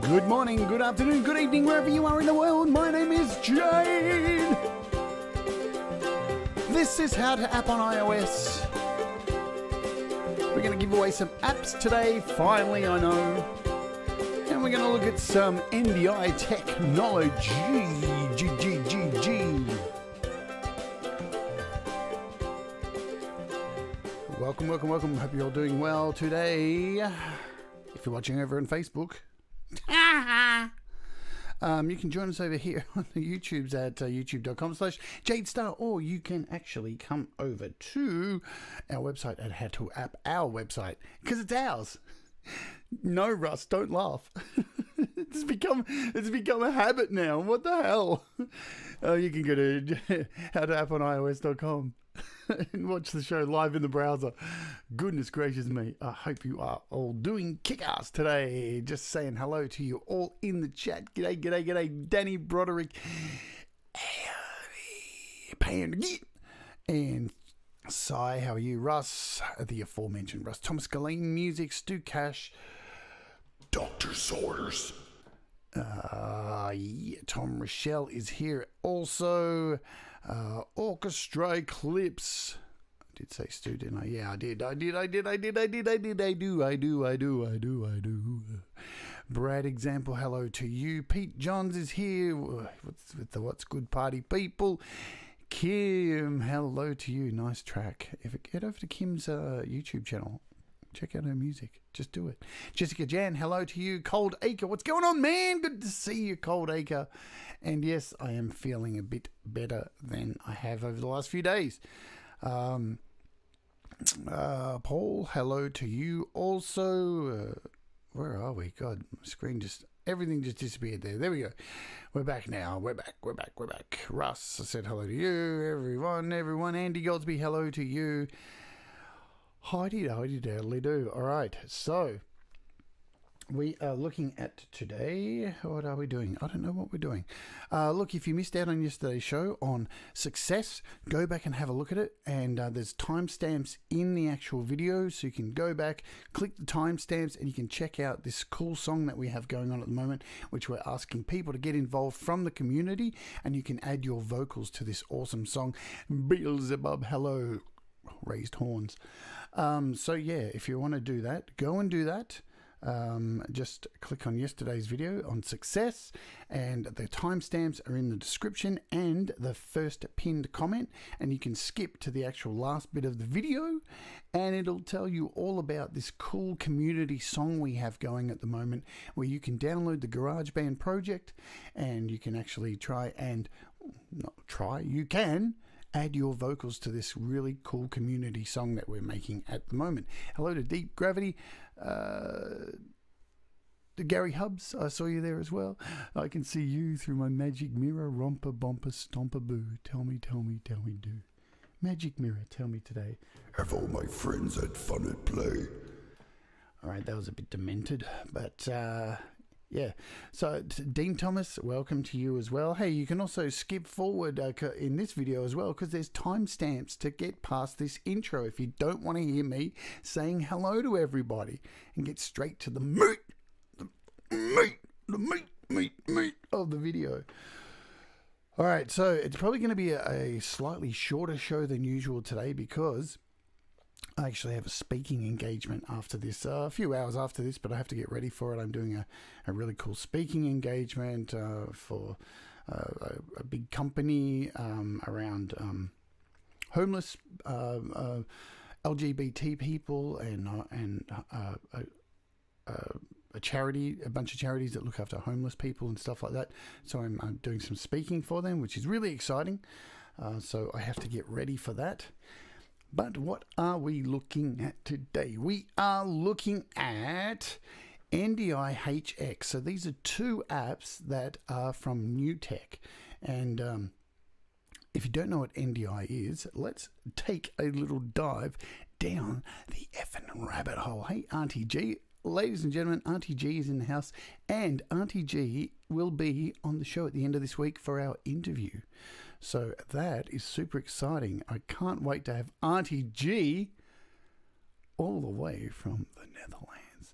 Good morning, good afternoon, good evening, wherever you are in the world. My name is Jade. This is How to App on iOS. We're going to give away some apps today, finally, I know. And we're going to look at some NDI Technology. Welcome, welcome, welcome. Hope you're all doing well today. If you're watching over on Facebook, you can join us over here on the YouTubes at youtube.com/Jade Starr, or you can actually come over to our website at How to App, our website, because it's ours. No, Russ, don't laugh. It's become a habit now. What the hell? You can go to howtoapponIOS.com and watch the show live in the browser. Goodness gracious me. I hope you are all doing kick-ass today. Just saying hello to you all in the chat. G'day, g'day, g'day. Danny Broderick. And Sai, how are you? Russ, the aforementioned Russ. Thomas Geleyns Music, Stu Cash. Dr. Saunders. Yeah, Tom Rochelle is here also. Orchestra Clips. I did say Stu, didn't I? Yeah, I did. I do. Brad Example, hello to you. Pete Johns is here. What's with the What's Good Party people? Kim, hello to you. Nice track. Head over to Kim's YouTube channel. Check out her music. Just do it. Jessica Jan, hello to you. Cold Acre, what's going on, man? Good to see you, Cold Acre. And yes, I am feeling a bit better than I have over the last few days. Paul, hello to you also. Where are we? God, my screen everything just disappeared there. There we go. We're back now. We're back. Russ, I said hello to you. Everyone. Andy Goldsby, hello to you. Howdy do. All right, so we are looking at today. What are we doing? I don't know what we're doing. Look, if you missed out on yesterday's show on success, go back and have a look at it. And there's timestamps in the actual video, so you can go back, click the timestamps, and you can check out this cool song that we have going on at the moment, which we're asking people to get involved from the community, and you can add your vocals to this awesome song. Beelzebub, hello. Raised horns. So yeah, if you want to do that, go and do that. Just click on yesterday's video on success, and the timestamps are in the description and the first pinned comment, and you can skip to the actual last bit of the video, and it'll tell you all about this cool community song we have going at the moment, where you can download the GarageBand project, and you can actually you can add your vocals to this really cool community song that we're making at the moment. Hello to Deep Gravity. Gary Hubbs, I saw you there as well. I can see you through my magic mirror. Romper, bomper, stomper, boo. Tell me, do. Magic mirror, tell me today. Have all my friends had fun at play? All right, that was a bit demented, but yeah. So Dean Thomas, welcome to you as well. Hey, you can also skip forward in this video as well, because there's timestamps to get past this intro if you don't want to hear me saying hello to everybody, and get straight to the meat of the video. All right, so it's probably going to be a slightly shorter show than usual today, because I actually have a speaking engagement after this, a few hours after this, but I have to get ready for it. I'm doing a really cool speaking engagement for a big company around homeless LGBT people, and a charity, a bunch of charities that look after homeless people and stuff like that. So I'm doing some speaking for them, which is really exciting. So I have to get ready for that. But what are we looking at today? We are looking at NDI HX. So these are two apps that are from NewTek. And if you don't know what NDI is, let's take a little dive down the effing rabbit hole. Hey, Auntie G. Ladies and gentlemen, Auntie G is in the house, and Auntie G will be on the show at the end of this week for our interview. So that is super exciting. I can't wait to have Auntie G all the way from the Netherlands.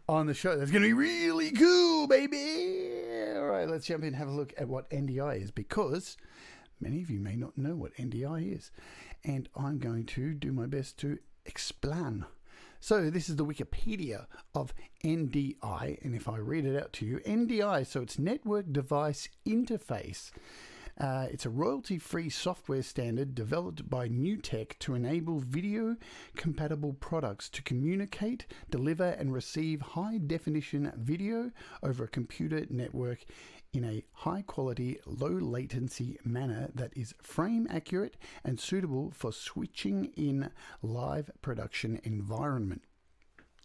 on the show. That's going to be really cool, baby. All right, let's jump in and have a look at what NDI is, because many of you may not know what NDI is, and I'm going to do my best to explain. So this is the Wikipedia of NDI, and if I read it out to you, NDI, so it's Network Device Interface. It's a royalty-free software standard developed by NewTek to enable video-compatible products to communicate, deliver, and receive high-definition video over a computer network in a high-quality, low-latency manner that is frame-accurate and suitable for switching in live production environment.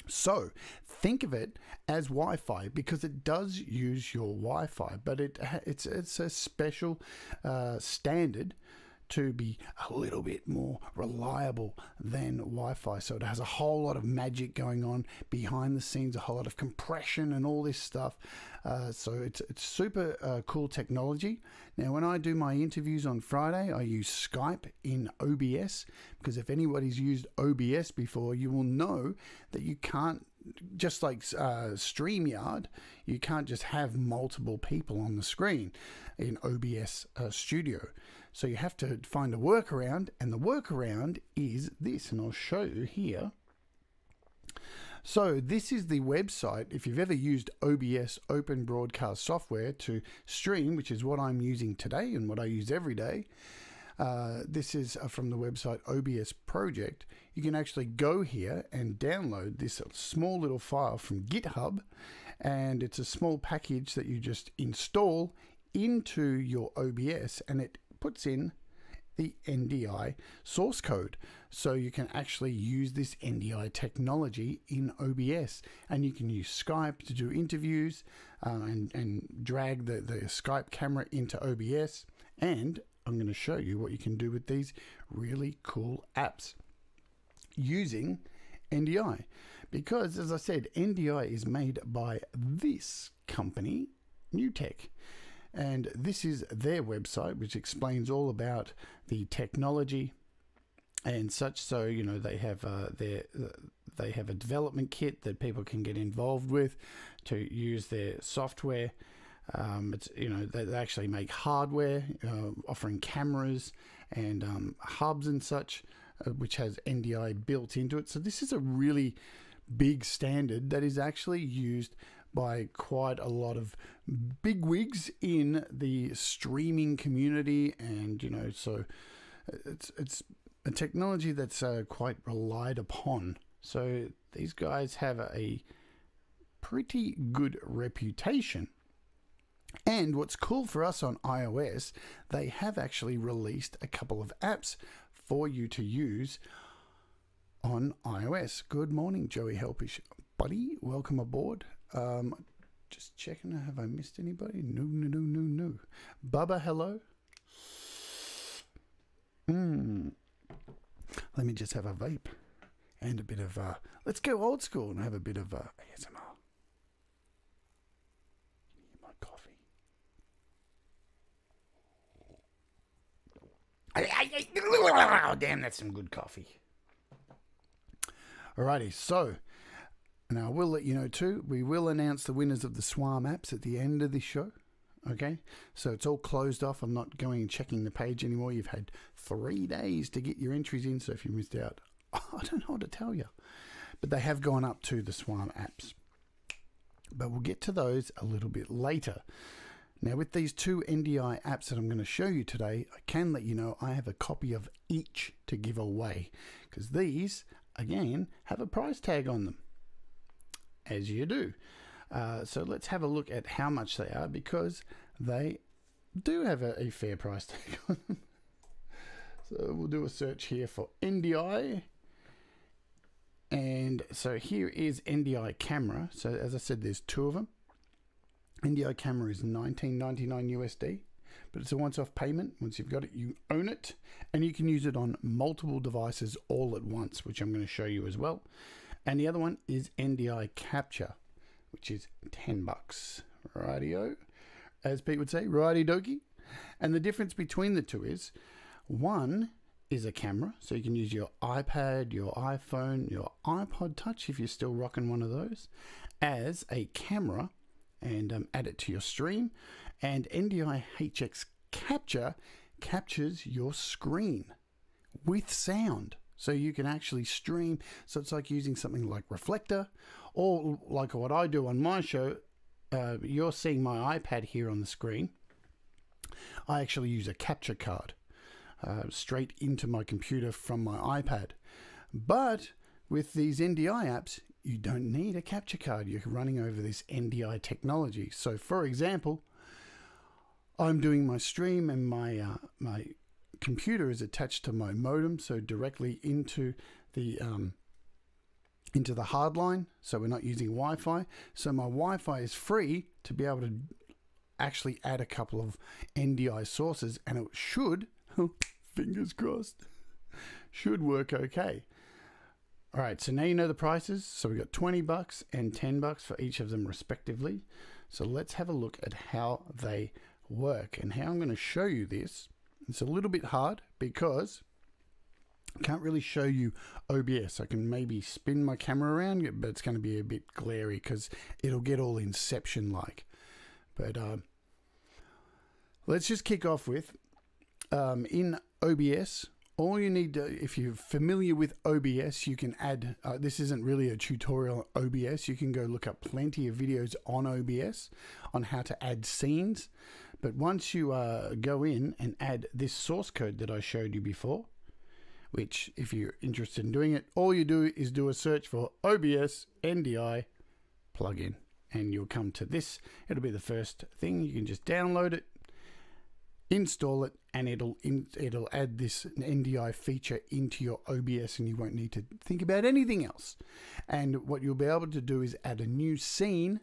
So think of it as Wi-Fi, because it does use your Wi-Fi, but it's a special standard to be a little bit more reliable than Wi-Fi. So it has a whole lot of magic going on behind the scenes, a whole lot of compression and all this stuff. So it's super cool technology. Now, when I do my interviews on Friday, I use Skype in OBS, because if anybody's used OBS before, you will know that you can't, just like StreamYard, you can't just have multiple people on the screen in OBS Studio. So you have to find a workaround, and the workaround is this, and I'll show you here. So this is the website. If you've ever used OBS, Open Broadcast Software, to stream, which is what I'm using today and what I use every day, this is from the website OBS Project. You can actually go here and download this small little file from GitHub, and it's a small package that you just install into your OBS, and it puts in the NDI source code. So you can actually use this NDI technology in OBS, and you can use Skype to do interviews and drag the Skype camera into OBS. And I'm going to show you what you can do with these really cool apps using NDI, because, as I said, NDI is made by this company, NewTek. And this is their website, which explains all about the technology and such. So, you know, they have they have a development kit that people can get involved with to use their software. It's, you know, they actually make hardware, offering cameras and hubs and such, which has NDI built into it. So this is a really big standard that is actually used by quite a lot of bigwigs in the streaming community, and, you know, so it's a technology that's quite relied upon. So these guys have a pretty good reputation. And what's cool for us on iOS, they have actually released a couple of apps for you to use on iOS. Good morning, Joey Helpish, buddy. Welcome aboard. Just checking, have I missed anybody? No. Bubba, hello. Let me just have a vape and a bit of, let's go old school and have a bit of ASMR. My coffee. Oh, damn, that's some good coffee. Alrighty, so now I will let you know too, we will announce the winners of the SWAM apps at the end of this show. Okay, so it's all closed off. I'm not going and checking the page anymore. You've had 3 days to get your entries in, so if you missed out, I don't know what to tell you. But they have gone up to the SWAM apps. But we'll get to those a little bit later. Now, with these 2 NDI apps that I'm going to show you today, I can let you know I have a copy of each to give away, because these, again, have a price tag on them, as you do. So let's have a look at how much they are, because they do have a fair price tag on them. So we'll do a search here for NDI. And so here is NDI camera. So as I said, there's 2 of them. NDI camera is $19.99 USD, but it's a once-off payment. Once you've got it, you own it, and you can use it on multiple devices all at once, which I'm going to show you as well. And the other one is NDI capture, which is $10. Rightio, as Pete would say, righty dokey. And the difference between the two is, one is a camera, so you can use your iPad, your iPhone, your iPod Touch if you're still rocking one of those. as a camera and add it to your stream. And NDI HX Capture captures your screen with sound. So you can actually stream. So it's like using something like Reflector, or like what I do on my show. You're seeing my iPad here on the screen. I actually use a capture card straight into my computer from my iPad. But with these NDI apps, you don't need a capture card. You're running over this NDI technology. So for example, I'm doing my stream and my computer is attached to my modem, so directly into the hard line. So we're not using Wi-Fi. So my Wi-Fi is free to be able to actually add a couple of NDI sources, and it should, fingers crossed, should work okay. All right, so now you know the prices. So we got $20 and $10 for each of them respectively. So let's have a look at how they work and how I'm going to show you this. It's a little bit hard because I can't really show you OBS. I can maybe spin my camera around, but it's going to be a bit glary because it'll get all Inception-like. But let's just kick off with, in OBS, all you need to, if you're familiar with OBS, you can add, this isn't really a tutorial on OBS. You can go look up plenty of videos on OBS on how to add scenes. But once you go in and add this source code that I showed you before, which if you're interested in doing it, all you do is do a search for OBS NDI plugin and you'll come to this. It'll be the first thing. You can just download it, install it, and it'll add this NDI feature into your OBS and you won't need to think about anything else. And what you'll be able to do is add a new scene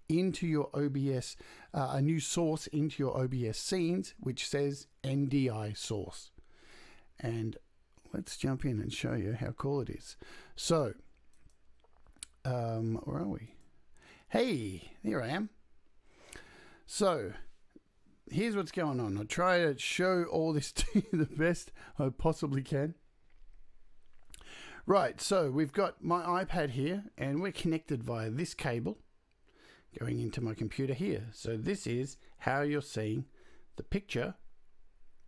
into your OBS, a new source into your OBS scenes, which says NDI source. And let's jump in and show you how cool it is. So, where are we? Hey, here I am. So, here's what's going on. I'll try to show all this to you the best I possibly can. Right, so we've got my iPad here and we're connected via this cable going into my computer here. So this is how you're seeing the picture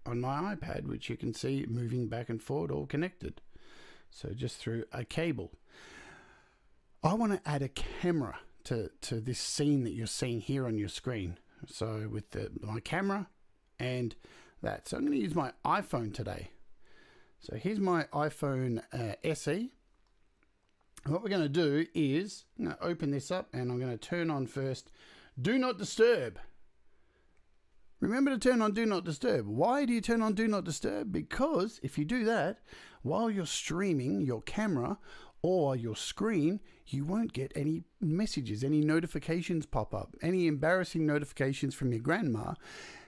on my iPad, which you can see moving back and forward, all connected. So just through a cable. I want to add a camera to this scene that you're seeing here on your screen. So with my camera and that. So I'm going to use my iPhone today. So here's my iPhone SE. What we're going to do is I'm going to open this up and I'm going to turn on first Do Not Disturb. Remember to turn on Do Not Disturb. Why do you turn on Do Not Disturb? Because if you do that while you're streaming your camera or your screen, you won't get any messages, any notifications pop up, any embarrassing notifications from your grandma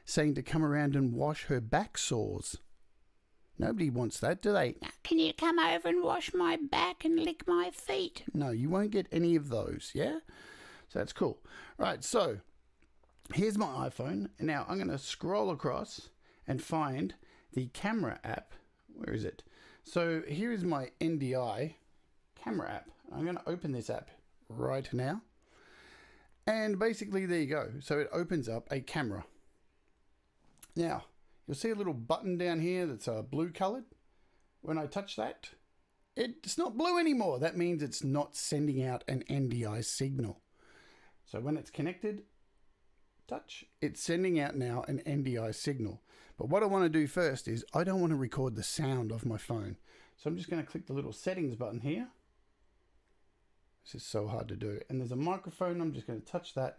saying to come around and wash her back sores. Nobody wants that, do they? Can you come over and wash my back and lick my feet? No, you won't get any of those, yeah? So that's cool. Right, so here's my iPhone. Now I'm going to scroll across and find the camera app. Where is it? So here is my NDI camera app. I'm going to open this app right now. And basically there you go. So it opens up a camera. Now, you'll see a little button down here that's blue colored. When I touch that, it's not blue anymore. That means it's not sending out an NDI signal. So when it's connected, touch, it's sending out now an NDI signal. But what I want to do first is I don't want to record the sound of my phone. So I'm just going to click the little settings button here. This is so hard to do. And there's a microphone. I'm just going to touch that.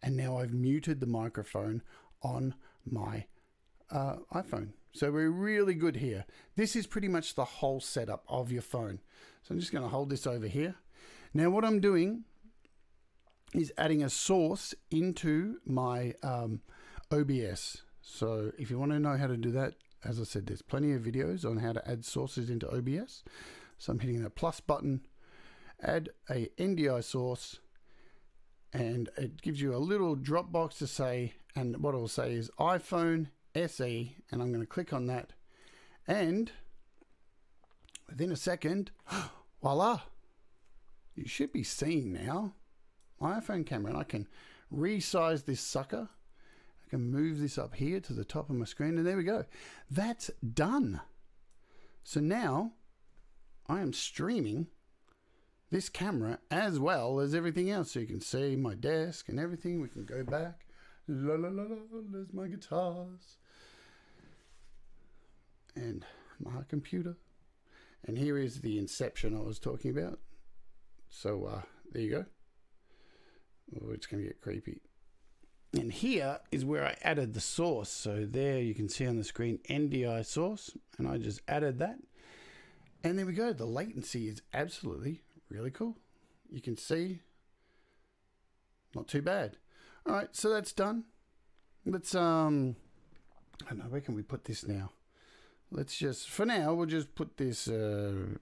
And now I've muted the microphone on my iPhone. So we're really good here. This is pretty much the whole setup of your phone. So I'm just going to hold this over here. Now what I'm doing is adding a source into my OBS. So if you want to know how to do that, as I said, there's plenty of videos on how to add sources into OBS. So I'm hitting that plus button, add a NDI source, and it gives you a little drop box to say, and what it will say is iPhone SE, and I'm going to click on that, and within a second, voila, you should be seeing now iPhone camera, and I can resize this sucker. I can move this up here to the top of my screen, and there we go. That's done. So now I am streaming this camera as well as everything else. So you can see my desk and everything. We can go back. La la la la, there's my guitars. And my computer. And here is the inception I was talking about. So there you go. Oh, it's going to get creepy. And here is where I added the source. So there you can see on the screen NDI source. And I just added that. And there we go. The latency is absolutely really cool. You can see. Not too bad. All right, so that's done. Let's, I don't know, where can we put this now? Let's just, for now, we'll just put this there.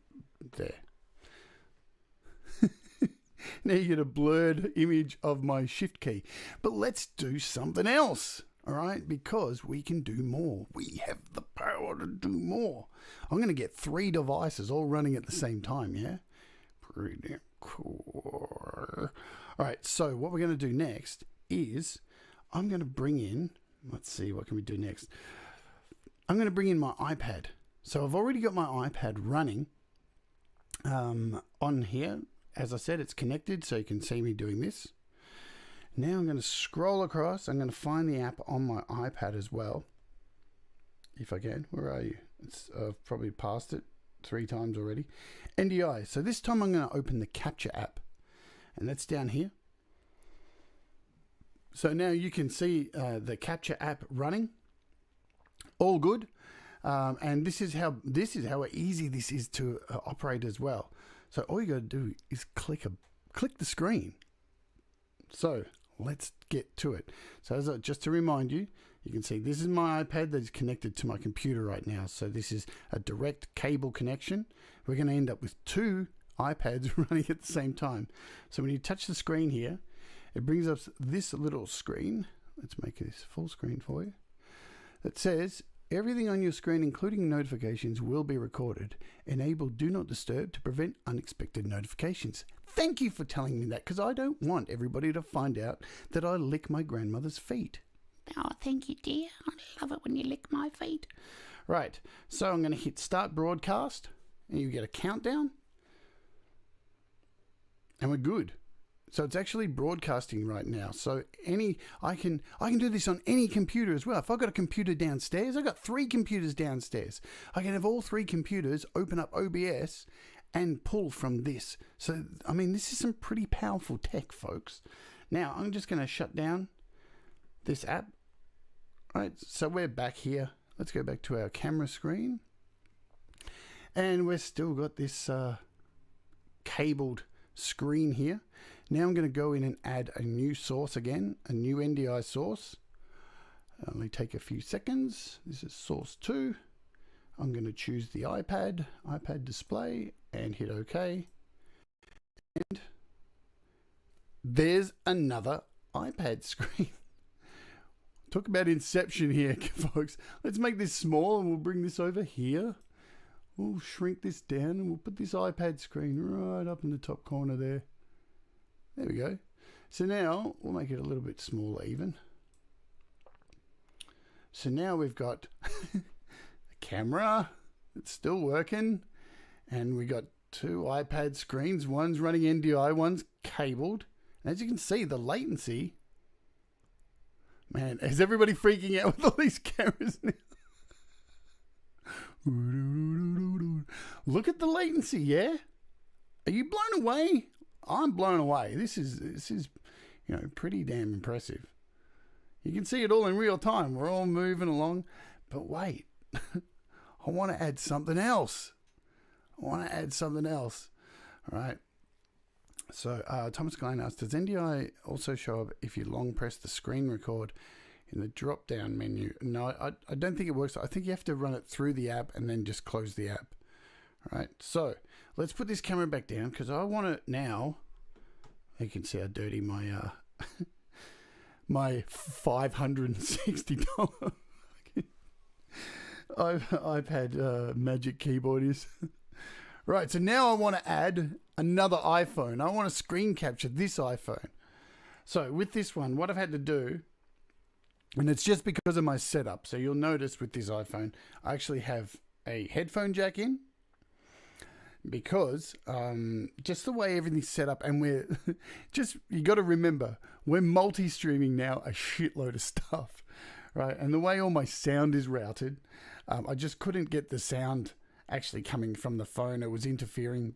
Now you get a blurred image of my shift key. But let's do something else, all right? Because we can do more. We have the power to do more. I'm going to get 3 devices all running at the same time, yeah? Pretty damn cool. All right, so what we're going to do next is I'm going to bring in, let's see, what can we do next? I'm going to bring in my iPad. So I've already got my iPad running on here. As I said, it's connected, so you can see me doing this. Now I'm going to scroll across. I'm going to find the app on my iPad as well. If I can. Where are you? I've probably passed it 3 times already. NDI. So this time I'm going to open the Capture app. And that's down here. So now you can see the Capture app running. All good. And this is how easy this is to operate as well. So all you got to do is click the screen. So let's get to it. So just to remind you, you can see this is my iPad that is connected to my computer right now. So this is a direct cable connection. We're going to end up with 2 iPads running at the same time. So when you touch the screen here, it brings up this little screen. Let's make this full screen for you. That says, everything on your screen, including notifications, will be recorded. Enable Do Not Disturb to prevent unexpected notifications. Thank you for telling me that, because I don't want everybody to find out that I lick my grandmother's feet. Oh, thank you, dear. I love it when you lick my feet. Right, so I'm going to hit Start Broadcast, and you get a countdown. And we're good. So it's actually broadcasting right now. So I can do this on any computer as well. If I've got a computer downstairs, I've got 3 computers downstairs. I can have all 3 computers open up OBS and pull from this. So, I mean, this is some pretty powerful tech, folks. Now, I'm just going to shut down this app. All right, so we're back here. Let's go back to our camera screen. And we've still got this cabled screen here. Now I'm going to go in and add a new source again, a new NDI source. It'll only take a few seconds. This is source 2. I'm going to choose the iPad display, and hit OK. And there's another iPad screen. Talk about inception here, folks. Let's make this small, and we'll bring this over here. We'll shrink this down, and we'll put this iPad screen right up in the top corner there. There we go. So now we'll make it a little bit smaller even. So now we've got a camera. It's still working. And we got 2 iPad screens. One's running NDI, one's cabled. And as you can see, the latency. Man, is everybody freaking out with all these cameras now? Look at the latency, yeah? Are you blown away? I'm blown away. This is pretty damn impressive. You can see it all in real time. We're all moving along. But wait, I want to add something else. All right. So Thomas Geleyns asks, does NDI also show up if you long press the screen record in the drop down menu? No, I don't think it works. I think you have to run it through the app and then just close the app. All right, so let's put this camera back down because I want it now. You can see how dirty my my $560 iPad magic keyboard is. Right, so now I want to add another iPhone. I want to screen capture this iPhone. So with this one, what I've had to do, and it's just because of my setup. So you'll notice with this iPhone, I actually have a headphone jack in, because just the way everything's set up, and we're just, you got to remember, we're multi-streaming now a shitload of stuff, right? And the way all my sound is routed, I just couldn't get the sound actually coming from the phone. It was interfering.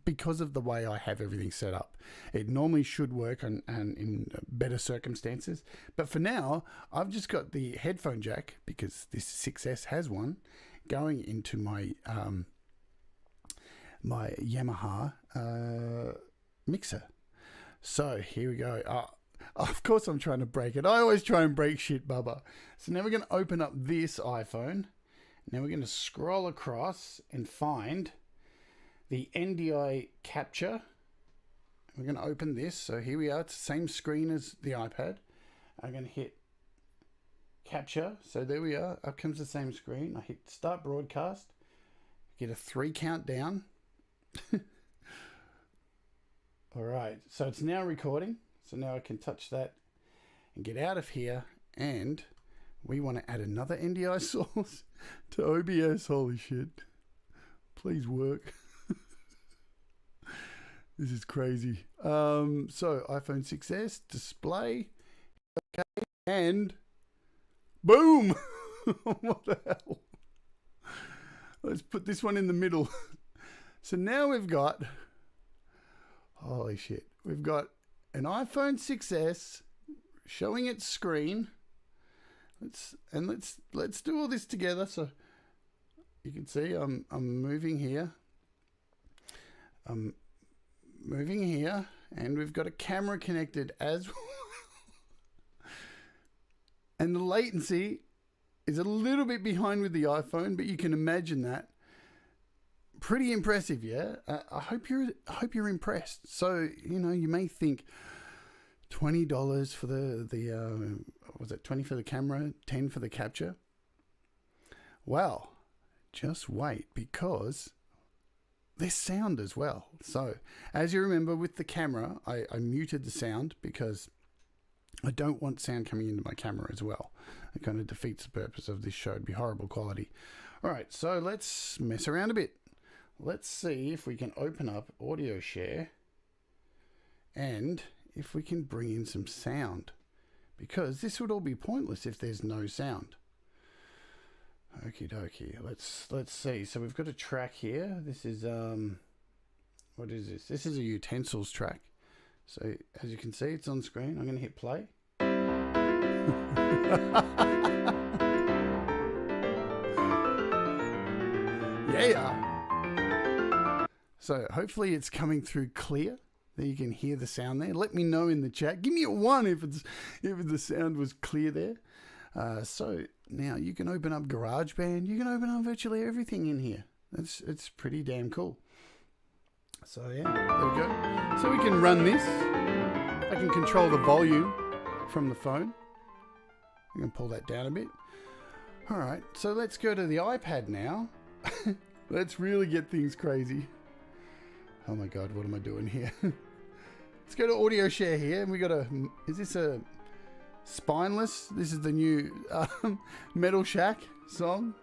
Because of the way I have everything set up. It normally should work and in better circumstances, but for now I've just got the headphone jack, because this 6S has one, going into my my Yamaha mixer. So here we go. Of course I'm trying to break it. I always try and break shit, Bubba. So now we're going to open up this iPhone. Now we're going to scroll across and find the NDI capture. We're going to open this. So here we are. It's the same screen as the iPad. I'm going to hit capture. So there we are. Up comes the same screen. I hit start broadcast. Get a 3 count down. All right. So it's now recording. So now I can touch that and get out of here. And we want to add another NDI source to OBS. Holy shit. Please work. This is crazy. So iPhone 6S, display. Okay. And boom. What the hell? Let's put this one in the middle. So now we've got, holy shit, we've got an iPhone 6S showing its screen. Let's do all this together. So you can see I'm moving here. I'm moving here, and we've got a camera connected as well. And the latency is a little bit behind with the iPhone, but you can imagine that. Pretty impressive, yeah. I hope you're impressed. So you may think $20 for the was it 20 for the camera, 10 for the capture? Well, just wait, because there's sound as well. So as you remember with the camera, I muted the sound because I don't want sound coming into my camera as well. It kind of defeats the purpose of this show. It'd be horrible quality. All right, so let's mess around a bit. Let's see if we can open up audio share and if we can bring in some sound, because this would all be pointless if there's no sound. Okie dokie. Let's see. So we've got a track here. This is what is this? This is a utensils track. So as you can see, it's on screen. I'm going to hit play. Yeah. So hopefully it's coming through clear. That you can hear the sound there. Let me know in the chat. Give me a 1 if the sound was clear there. So now you can open up GarageBand. You can open up virtually everything in here. It's pretty damn cool. So yeah, there we go. So we can run this. I can control the volume from the phone. I'm going to pull that down a bit. All right, so let's go to the iPad now. Let's really get things crazy. Oh my God, what am I doing here? Let's go to audio share here. And we got is this a Spineless? This is the new Metal Shack song.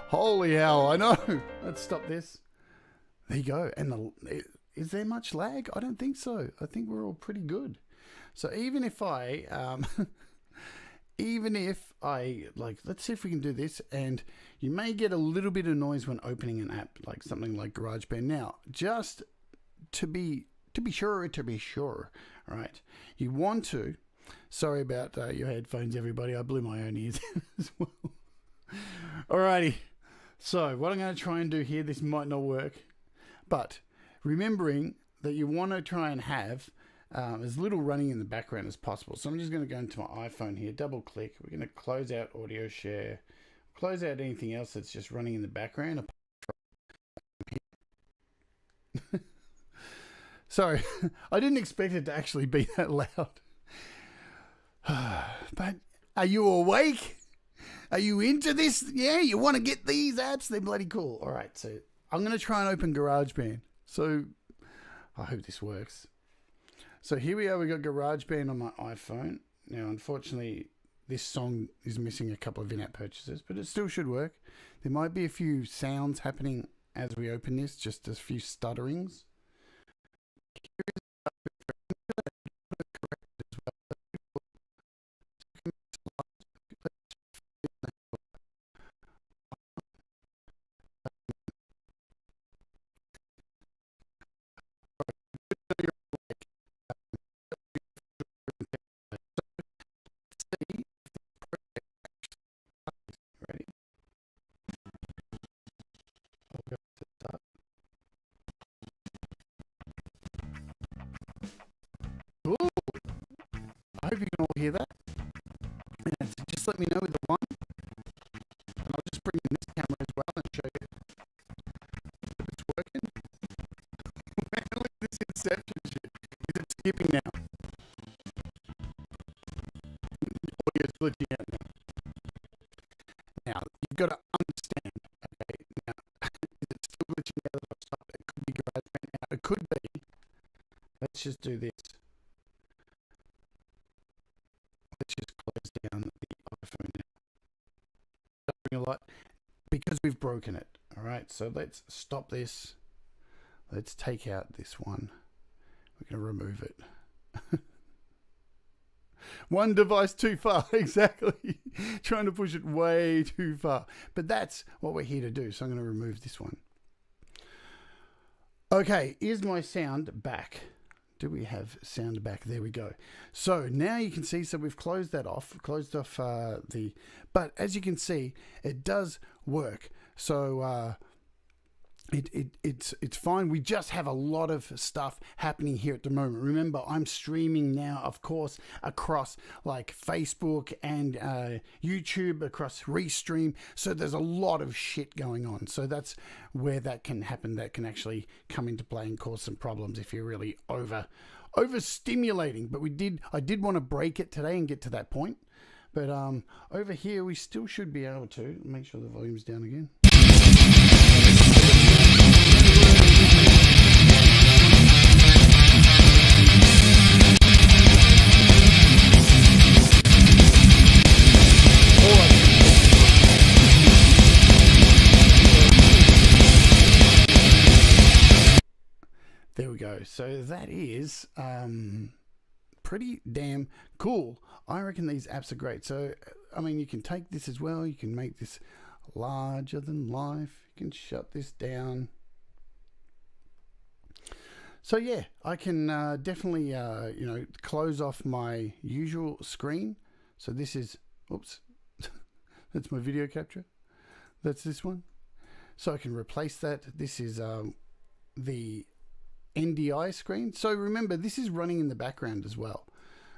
Holy hell, I know. Let's stop this. There you go. And is there much lag? I don't think so. I think we're all pretty good. So even if I, let's see if we can do this. And you may get a little bit of noise when opening an app, like something like GarageBand. Now, just to be sure, all right, you want to, sorry about your headphones, everybody. I blew my own ears as well. Alrighty. So what I'm going to try and do here, this might not work, but remembering that you want to try and have as little running in the background as possible. So I'm just going to go into my iPhone here, double click. We're going to close out audio share, close out anything else that's just running in the background. Sorry, I didn't expect it to actually be that loud. But are you awake? Are you into this? Yeah, you want to get these apps? They're bloody cool. All right, so I'm going to try and open GarageBand. So I hope this works. So here we are. We got GarageBand on my iPhone. Now, unfortunately, this song is missing a couple of in-app purchases, but it still should work. There might be a few sounds happening as we open this, just a few stutterings. I hope you can all hear that. And just let me know with the one. And I'll just bring in this camera as well and show you that it's working. Man, look at this inception shit. Is it skipping now? Audio's glitching out now. Now, you've got to understand, okay, now, is it still glitching out that I've stopped? It could be GarageBand. Now, it could be. Let's just do this. Let's just close down the iPhone now. A lot because we've broken it. All right, so let's stop this. Let's take out this one. We're going to remove it. One device too far, exactly. Trying to push it way too far. But that's what we're here to do. So I'm going to remove this one. Okay, is my sound back? Do we have sound back? There we go. So now you can see, so we've closed that off, but as you can see, it does work. So it's fine. We just have a lot of stuff happening here at the moment. Remember, I'm streaming now, of course, across like Facebook and YouTube, across Restream. So there's a lot of shit going on. So that's where that can happen. That can actually come into play and cause some problems if you're really overstimulating. But I did want to break it today and get to that point. But over here, we still should be able to make sure the volume's down again. There we go. So that is pretty damn cool. I reckon these apps are great. So, I mean, you can take this as well. You can make this larger than life. You can shut this down. So, yeah, I can definitely, close off my usual screen. So this is, oops, that's my video capture. That's this one. So I can replace that. This is the NDI screen. So remember, this is running in the background as well.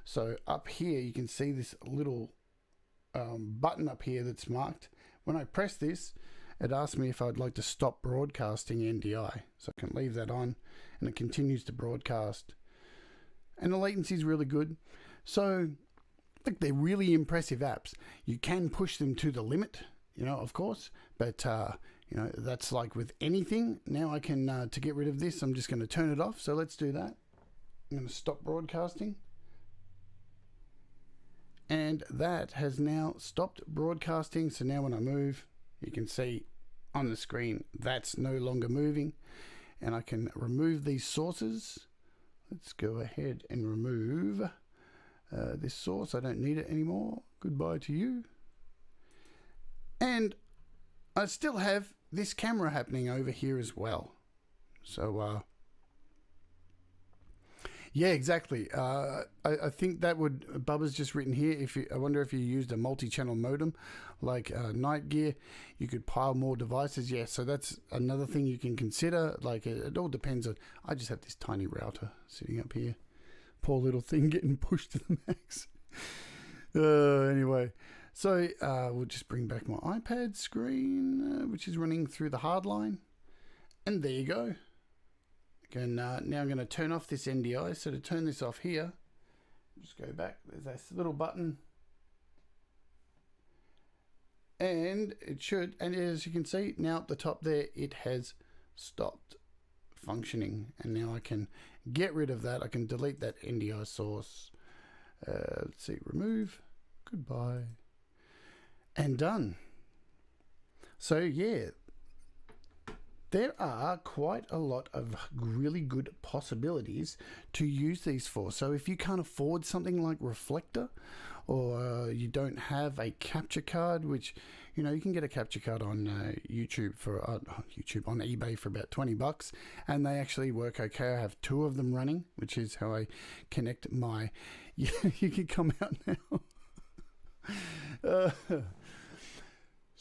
So up here, you can see this little button up here that's marked. When I press this, it asks me if I'd like to stop broadcasting NDI. So I can leave that on and it continues to broadcast. And the latency is really good. So look, they're really impressive apps. You can push them to the limit, of course, but that's like with anything. Now I can, to get rid of this, I'm just going to turn it off. So let's do that. I'm going to stop broadcasting. And that has now stopped broadcasting. So now when I move, you can see on the screen, that's no longer moving. And I can remove these sources. Let's go ahead and remove this source. I don't need it anymore. Goodbye to you. And I still have this camera happening over here as well. So, yeah, exactly. I think that would, Bubba's just written here, I wonder if you used a multi-channel modem like Night Gear, you could pile more devices. Yeah, so that's another thing you can consider. Like it all depends on, I just have this tiny router sitting up here Poor little thing getting pushed to the max. Anyway, so we'll just bring back my iPad screen, which is running through the hardline. And there you go. Now I'm going to turn off this NDI. So to turn this off here, just go back. There's this little button. And it should, and as you can see, now at the top there, it has stopped functioning. And now I can get rid of that. I can delete that NDI source. Let's see, remove, goodbye, and done. So yeah, there are quite a lot of really good possibilities to use these for. So if you can't afford something like Reflector, or you don't have a capture card, which, you know, you can get a capture card on YouTube on eBay for about $20, and they actually work okay. I have 2 of them running, which is how I connect my. You can come out now.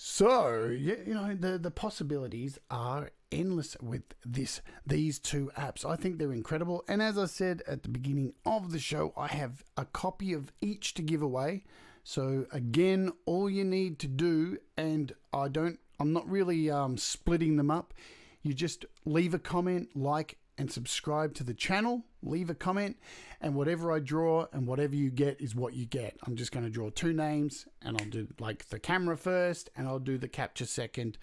So yeah, you know, the possibilities are endless with these 2 apps. I think they're incredible, and as I said at the beginning of the show, I have a copy of each to give away. So again, all you need to do, and I'm not really splitting them up. You just leave a comment, like, and subscribe to the channel. Leave a comment, and whatever I draw and whatever you get is what you get. I'm just going to draw 2 names, and I'll do like the camera first, and I'll do the capture second.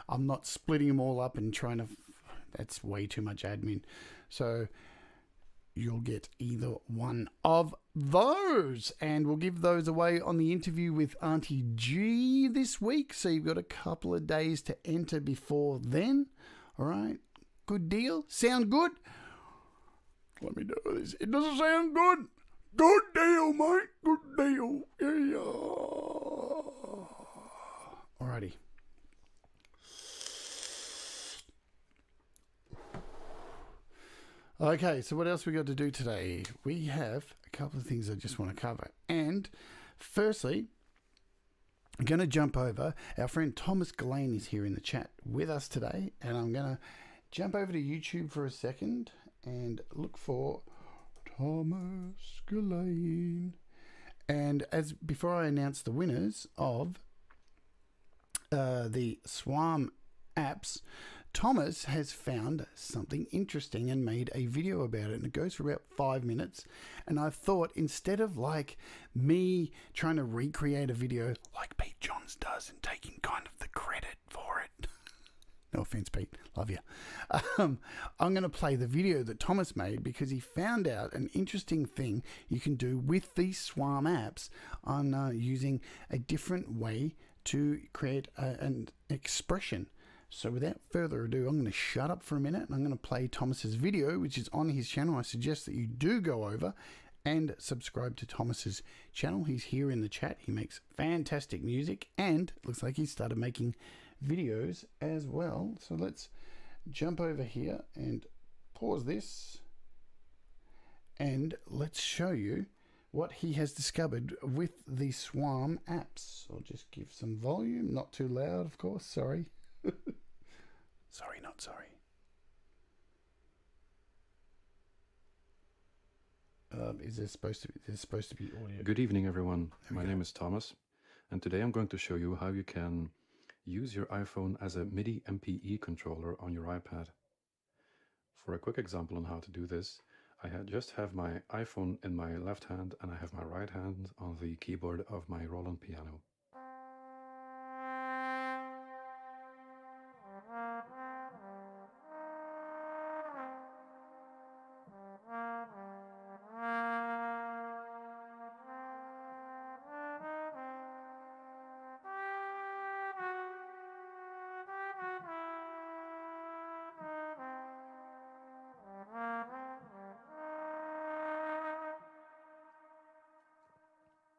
I'm not splitting them all up and trying to. That's way too much admin. So you'll get either one of those, and we'll give those away on the interview with Auntie G this week. So you've got a couple of days to enter before then. All right. Good deal? Sound good? Let me do this. It doesn't sound good. Good deal, mate. Good deal. Yeah. Alrighty. Okay, so what else we got to do today? We have a couple of things I just want to cover. And firstly, I'm going to jump over. Our friend Thomas Geleyn is here in the chat with us today, and I'm going to jump over to YouTube for a second and look for Thomas Geleyns. And before I announce the winners of the SWAM apps, Thomas has found something interesting and made a video about it, and it goes for about 5 minutes. And I thought, instead of like me trying to recreate a video like Pete Johns does and taking kind of the credit for it, no offense, Pete, love you, I'm going to play the video that Thomas made, because he found out an interesting thing you can do with these SWAM apps on using a different way to create an expression. So without further ado, I'm going to shut up for a minute, and I'm going to play Thomas's video, which is on his channel. I suggest that you do go over and subscribe to Thomas's channel. He's here in the chat. He makes fantastic music, and it looks like he started making videos as well. So let's jump over here and pause this, and let's show you what he has discovered with the SWAM apps. I'll just give some volume, not too loud, of course. Sorry. Sorry, not sorry. Is there supposed to be audio? Good evening, everyone. My name is Thomas, and today I'm going to show you how you can use your iPhone as a MIDI MPE controller on your iPad. For a quick example on how to do this, I just have my iPhone in my left hand, and I have my right hand on the keyboard of my Roland piano.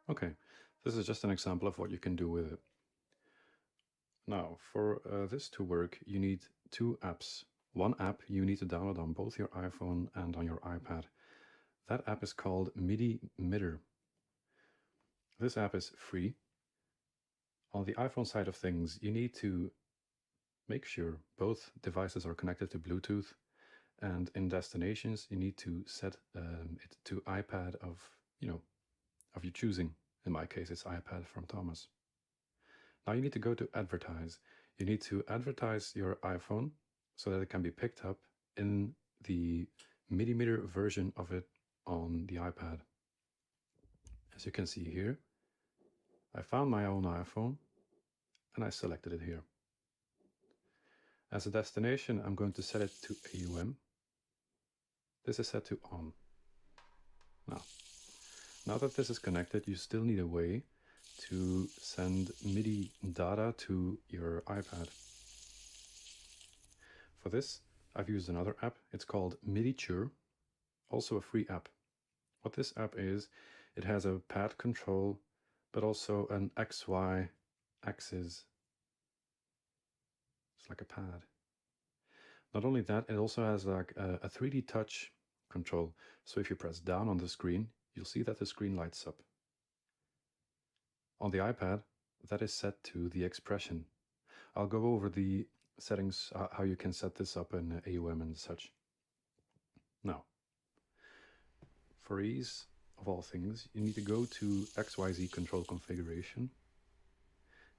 Okay, this is just an example of what you can do with it. Now, for this to work, you need 2 apps. One app you need to download on both your iPhone and on your iPad. That app is called MIDI Midder. This app is free. On the iPhone side of things, you need to make sure both devices are connected to Bluetooth, And in destinations, you need to set it to iPad of, of your choosing. In my case, it's iPad from Thomas. Now you need to go to advertise. You need to advertise your iPhone so that it can be picked up in the millimeter version of it on the iPad. As you can see here, I found my own iPhone and I selected it here. As a destination, I'm going to set it to AUM. This is set to on. Now that this is connected, you still need a way to send MIDI data to your iPad. For this, I've used another app. It's called MIDIture, also a free app. What this app is, it has a pad control, but also an XY axis. It's like a pad. Not only that, it also has like a 3D touch control. So if you press down on the screen, you'll see that the screen lights up. On the iPad, that is set to the expression. I'll go over the settings, how you can set this up in AUM and such. Now, for ease of all things, you need to go to XYZ control configuration.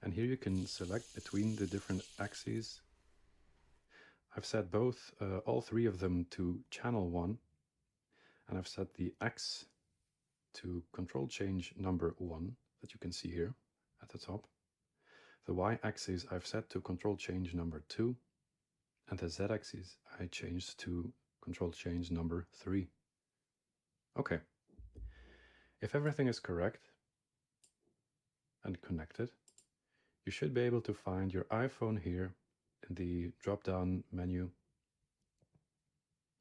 And here you can select between the different axes. I've set both, all three of them to channel 1. And I've set the X to control change number 1 that you can see here at the top. The Y-axis I've set to control change number 2. And the Z-axis I changed to control change number 3. Okay. If everything is correct and connected, you should be able to find your iPhone here in the drop-down menu.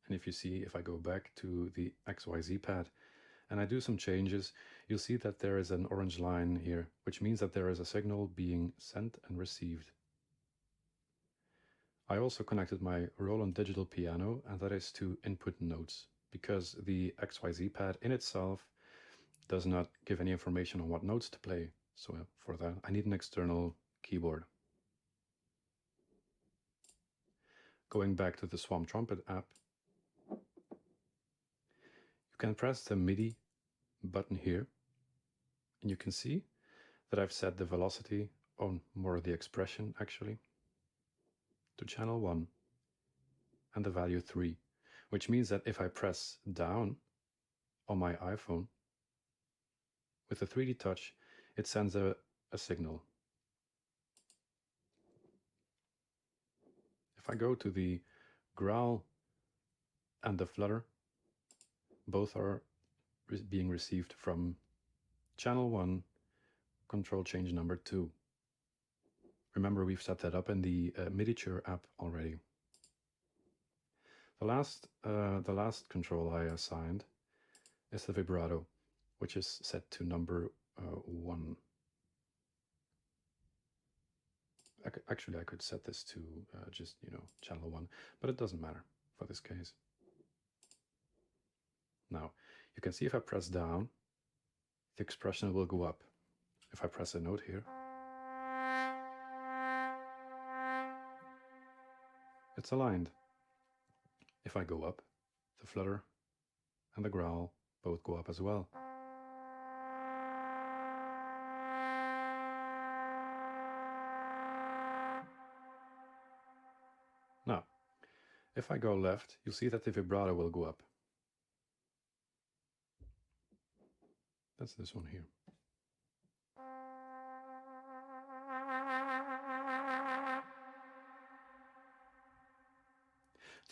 And if you see, if I go back to the XYZ pad and I do some changes, you'll see that there is an orange line here, which means that there is a signal being sent and received. I also connected my Roland digital piano, and that is to input notes, because the XYZ pad in itself does not give any information on what notes to play. So for that, I need an external keyboard. Going back to the SWAM Trumpet app, you can press the MIDI button here, and you can see that I've set the velocity, on more the expression actually, to channel 1 and the value 3, which means that if I press down on my iPhone with the 3D touch, it sends a signal. If I go to the growl and the flutter, both are being received from channel 1, control change number 2. Remember, we've set that up in the MIDIture app already. The last control I assigned is the vibrato, which is set to number 1. Actually, I could set this to just, channel 1, but it doesn't matter for this case. Now, you can see if I press down, the expression will go up. If I press a note here, it's aligned. If I go up, the flutter and the growl both go up as well. Now, if I go left, you'll see that the vibrato will go up. That's this one here.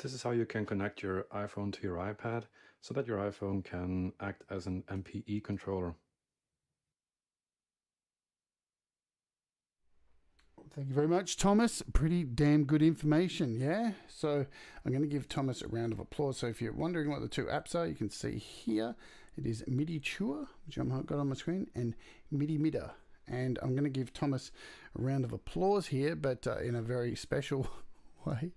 This is how you can connect your iPhone to your iPad so that your iPhone can act as an MPE controller. Thank you very much, Thomas. Pretty damn good information, yeah? So I'm going to give Thomas a round of applause. So if you're wondering what the two apps are, you can see here. It is MIDIture, which I've got on my screen, and MIDI. And I'm going to give Thomas a round of applause here, but in a very special way.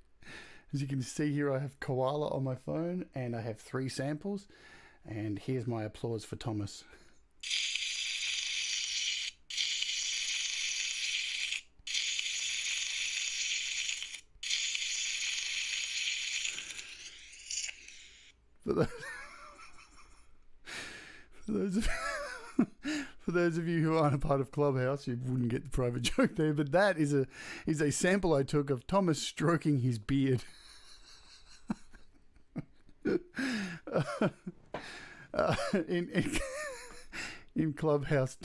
As you can see here, I have Koala on my phone, and I have 3 samples. And here's my applause for Thomas. For those, for those of for those of you who aren't a part of Clubhouse, you wouldn't get the private joke there. But that is a sample I took of Thomas stroking his beard. In Clubhouse,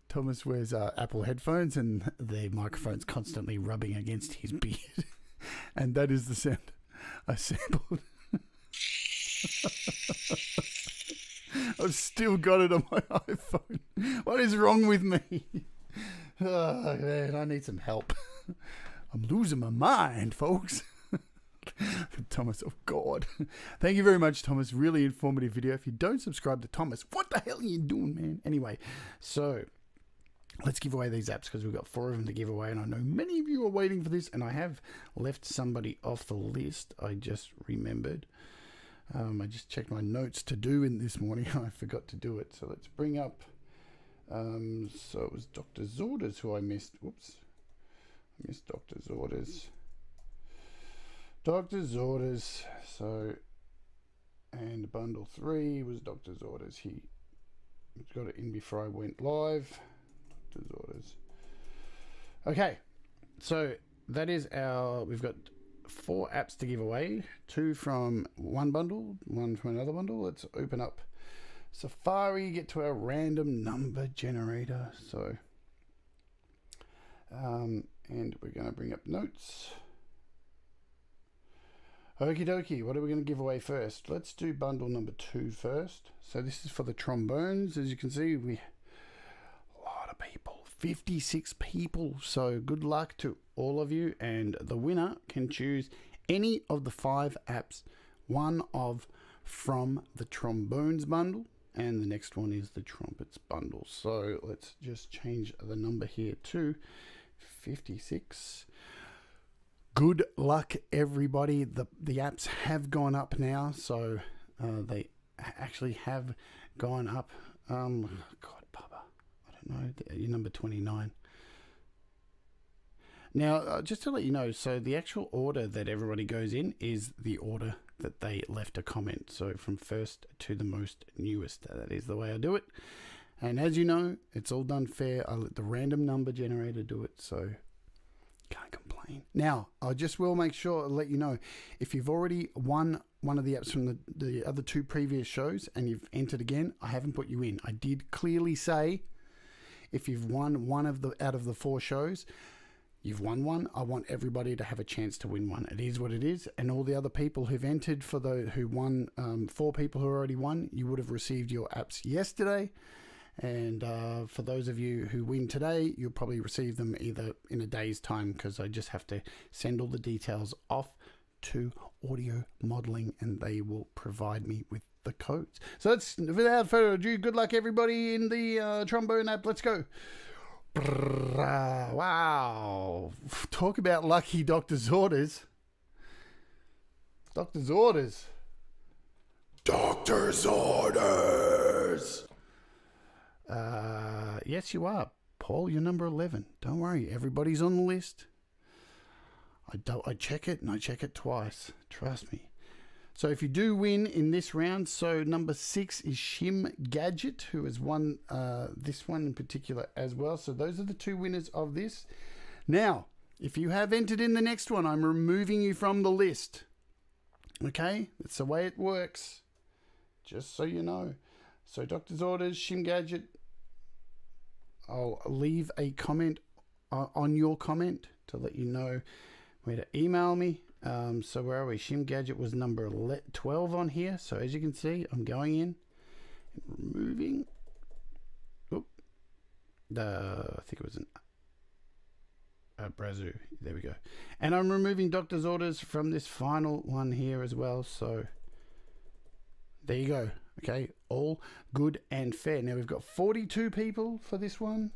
Thomas wears Apple headphones, and the microphone's constantly rubbing against his beard, and that is the sound I sampled. I've still got it on my iPhone. What is wrong with me? Oh, man, I need some help. I'm losing my mind, folks. Thomas, oh God. Thank you very much, Thomas. Really informative video. If you don't subscribe to Thomas, what the hell are you doing, man? Anyway, so let's give away these apps because we've got 4 of them to give away, and I know many of you are waiting for this, and I have left somebody off the list. I just remembered. I just checked my notes to do in this morning. I forgot to do it. So let's bring up. So it was Dr. Zorders who I missed. Whoops. I missed Dr. Zorders. Dr. Zorders. So, and bundle 3 was Dr. Zorders. He got it in before I went live. Dr. Zorders. Okay. So that is we've got 4 apps to give away, 2 from one bundle, 1 from another bundle. Let's open up Safari, get to our random number generator. So, and we're going to bring up notes. Okie dokie, what are we going to give away first? Let's do bundle number 2 first. So this is for the trombones. As you can see, a lot of people. 56 people, so good luck to all of you, and the winner can choose any of the 5 apps, one of from the trombones bundle, and the next one is the trumpets bundle. So let's just change the number here to 56. Good luck, everybody. The apps have gone up now, so they actually have gone up. God, no, you're number 29. Now, just to let you know, so the actual order that everybody goes in is the order that they left a comment. So from first to the most newest. That is the way I do it. And as you know, it's all done fair. I let the random number generator do it, so can't complain. Now, I just will make sure to let you know, if you've already won one of the apps from the other 2 previous shows and you've entered again, I haven't put you in. I did clearly say, if you've won one out of the 4 shows, you've won one. I want everybody to have a chance to win one. It is what it is. And all the other people who've entered, for those who won, 4 people who already won, you would have received your apps yesterday. And for those of you who win today, you'll probably receive them either in a day's time, because I just have to send all the details off to audio modeling and they will provide me with the codes. So let's, without further ado, good luck everybody in the trombone app. Let's go. Wow. Talk about lucky Dr. Zorders. Dr. Zorders. Dr. Zorders. Yes, you are. Paul, you're number 11. Don't worry. Everybody's on the list. I check it, and I check it twice. Trust me. So if you do win in this round, so number 6 is Shim Gadget, who has won this one in particular as well. So those are the 2 winners of this. Now, if you have entered in the next one, I'm removing you from the list. Okay? That's the way it works. Just so you know. So Doctor's Orders, Shim Gadget. I'll leave a comment on your comment to let you know where to email me. So where are we? Shim Gadget was number 12 on here. So as you can see, I'm going in and removing. I think it was an Brazu. There we go. And I'm removing Doctor's Orders from this final one here as well. So there you go. Okay, all good and fair. Now we've got 42 people for this one.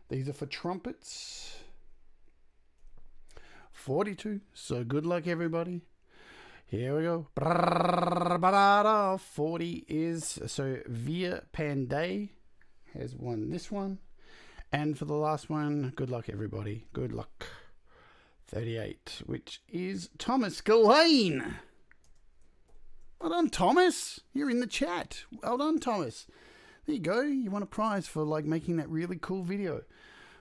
These are for trumpets. 42. So good luck, everybody. Here we go. 40 is, so Via Panday has won this one. And for the last one, good luck, everybody. Good luck. 38, which is Thomas Geleyn. Well done, Thomas. You're in the chat. Well done, Thomas. There you go. You won a prize for like making that really cool video.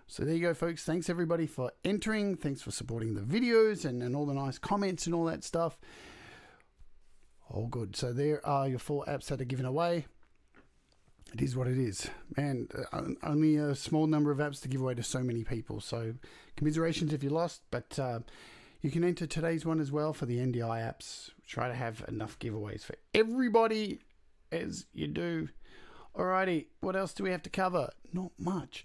So there you go, folks. Thanks everybody for entering. Thanks for supporting the videos and all the nice comments and all that stuff. All good. So there are your 4 apps that are given away. It is what it is. Man, only a small number of apps to give away to so many people. So commiserations if you lost, but you can enter today's one as well for the NDI apps. Try to have enough giveaways for everybody as you do. Alrighty, what else do we have to cover? Not much.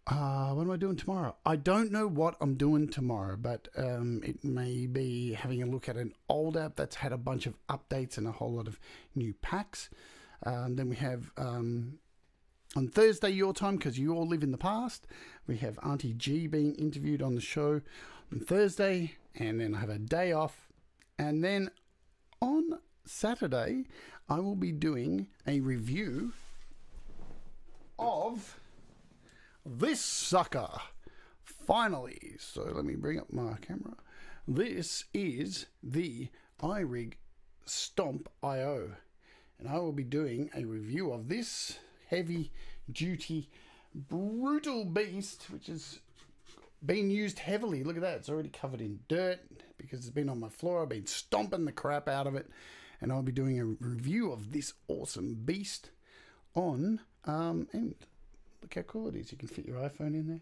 What am I doing tomorrow? I don't know what I'm doing tomorrow, but it may be having a look at an old app that's had a bunch of updates and a whole lot of new packs. Then we have on Thursday your time, because you all live in the past, we have Auntie G being interviewed on the show on Thursday, and then I have a day off. And then on Saturday, I will be doing a review of this sucker. Finally. So let me bring up my camera. This is the iRig Stomp IO. And I will be doing a review of this heavy duty brutal beast, which has been used heavily. Look at that. It's already covered in dirt because it's been on my floor. I've been stomping the crap out of it. And I'll be doing a review of this awesome beast on and look how cool it is. You can fit your iPhone in there,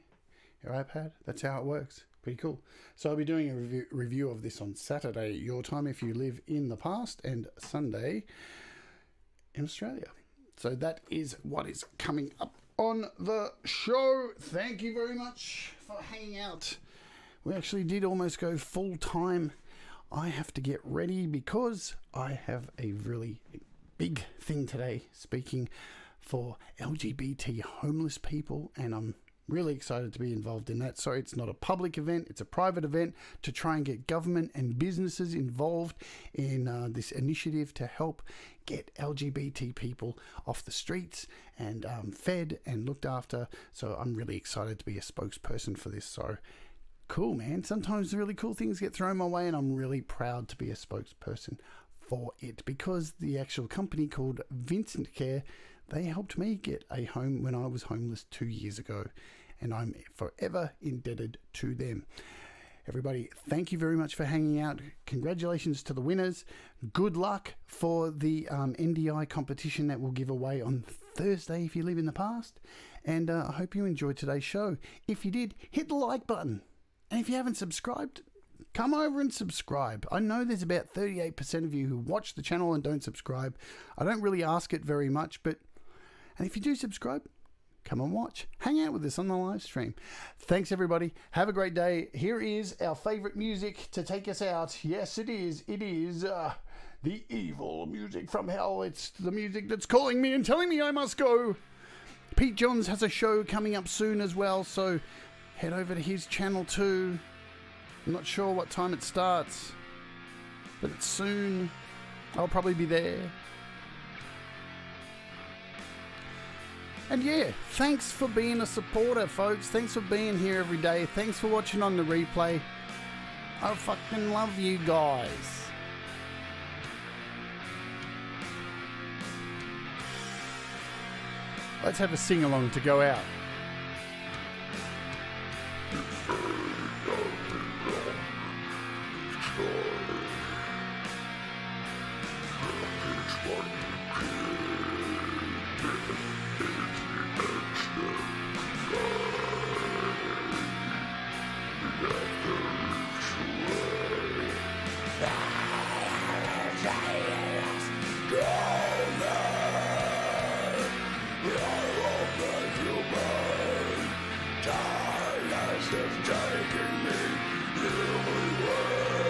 your iPad. That's how it works. Pretty cool. So I'll be doing a review of this on Saturday, your time, if you live in the past, and Sunday in Australia. So that is what is coming up on the show. Thank you very much for hanging out. We actually did almost go full time. I have to get ready because I have a really big thing today speaking for LGBT homeless people, and I'm really excited to be involved in that. So it's not a public event, it's a private event to try and get government and businesses involved in this initiative to help get LGBT people off the streets and fed and looked after. So I'm really excited to be a spokesperson for this. So cool, man. Sometimes really cool things get thrown my way, and I'm really proud to be a spokesperson for it, because the actual company called Vincent Care, they helped me get a home when I was homeless 2 years ago, and I'm forever indebted to them. Everybody, thank you very much for hanging out. Congratulations to the winners. Good luck for the NDI competition that we'll give away on Thursday if you live in the past. And I hope you enjoyed today's show. If you did, hit the like button. And if you haven't subscribed, come over and subscribe. I know there's about 38% of you who watch the channel and don't subscribe. I don't really ask it very much, but and if you do subscribe, come and watch. Hang out with us on the live stream. Thanks, everybody. Have a great day. Here is our favorite music to take us out. Yes, it is. It is the evil music from hell. It's the music that's calling me and telling me I must go. Pete Johns has a show coming up soon as well, so head over to his channel too. I'm not sure what time it starts, but it's soon. I'll probably be there. And yeah, thanks for being a supporter, folks. Thanks for being here every day. Thanks for watching on the replay. I fucking love you guys. Let's have a sing-along to go out. Taking me everywhere.